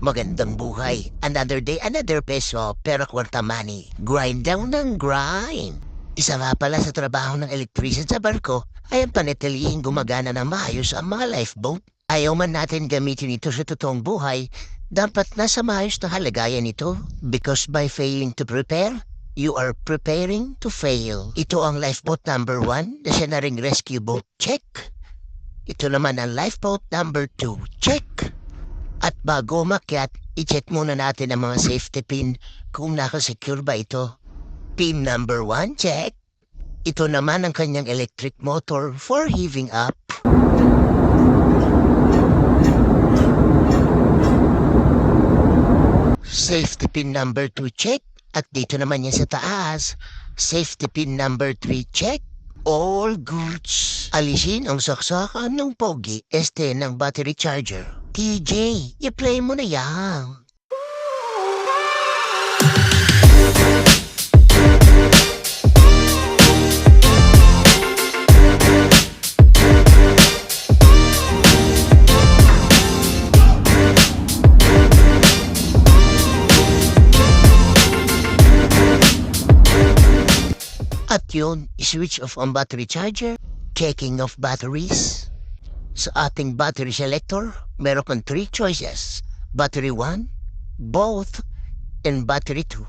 Magandang buhay. Another day, another peso, pero kwarta money. Grind down ng grind. Isa nga pala sa trabaho ng electrician sa barko ay ang panatilihin gumagana ng maayos ang mga lifeboat. Ayaw man natin gamitin ito sa totoong buhay, dapat nasa maayos na halagayan ito because by failing to prepare, you are preparing to fail. Ito ang lifeboat number 1 na siya na ring rescue boat. Check. Ito naman ang lifeboat number 2. Check. At bago umakyat, i-check muna natin ang mga safety pin kung nakasecure ba ito. Pin number 1, check. Ito naman ang kanyang electric motor for heaving up. Safety pin number 2, check. At dito naman yan sa taas. Safety pin number 3, check. All goods. Alisin ang saksakan ng pogi ng battery charger. TJ, i-play mo na yan. At yun, switch off ang battery charger, checking of batteries. Sa ating battery selector, meron kang 3 choices. Battery 1, both, and battery 2.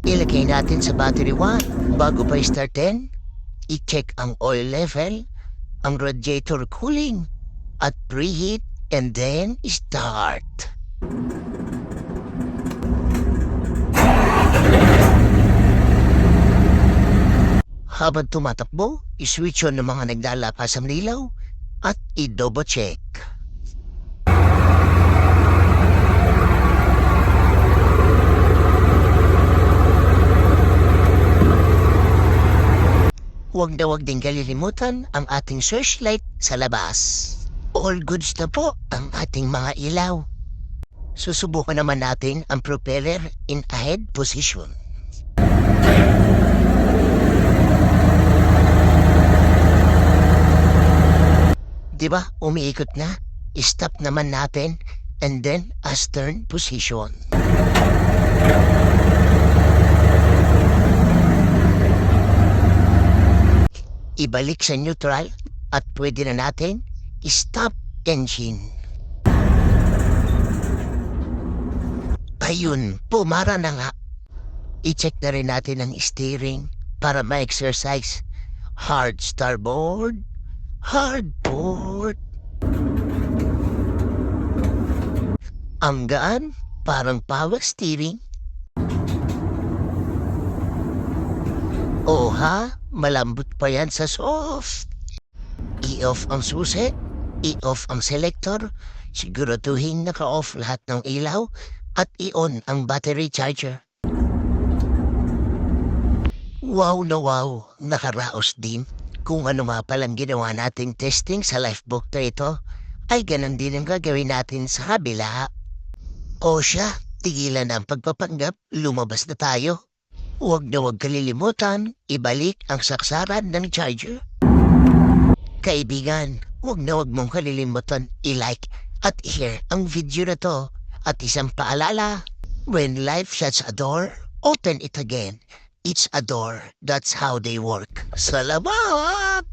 Ilagay natin sa battery 1. Bago pa i-startin, i-check ang oil level, ang radiator cooling, at preheat, and then start. Habang tumatakbo, i-switch on ng mga nagdalapas ang lilaw at i-double check. Huwag na huwag din kalilimutan ang ating searchlight sa labas. All goods na po ang ating mga ilaw. Susubukan naman natin ang propeller in ahead position. Diba, umiikot na? I-stop naman natin and then astern position. Ibalik sa neutral at pwede na natin i-stop engine. Ayun, pumara na nga. I-check na rin natin ang steering para ma-exercise. Hard starboard. Hardboard. Ang gaan, parang power steering. Ha, malambot pa yan sa soft. I-off ang susi, i-off ang selector, siguraduhin naka-off lahat ng ilaw, at i-on ang battery charger. Wow na wow, nakaraos din. Kung ano nga palang ginawa nating testing sa lifeboat na ito, ay ganun din ang gagawin natin sa kabila. O siya, tigilan ang pagpapanggap, lumabas na tayo. Huwag na huwag kalilimutan, ibalik ang saksaran ng charger. Kaibigan, huwag na huwag mong kalilimutan i-like at i-share ang video na to. At isang paalala, when life shuts a door, open it again. It's a door. That's how they work. Salamat!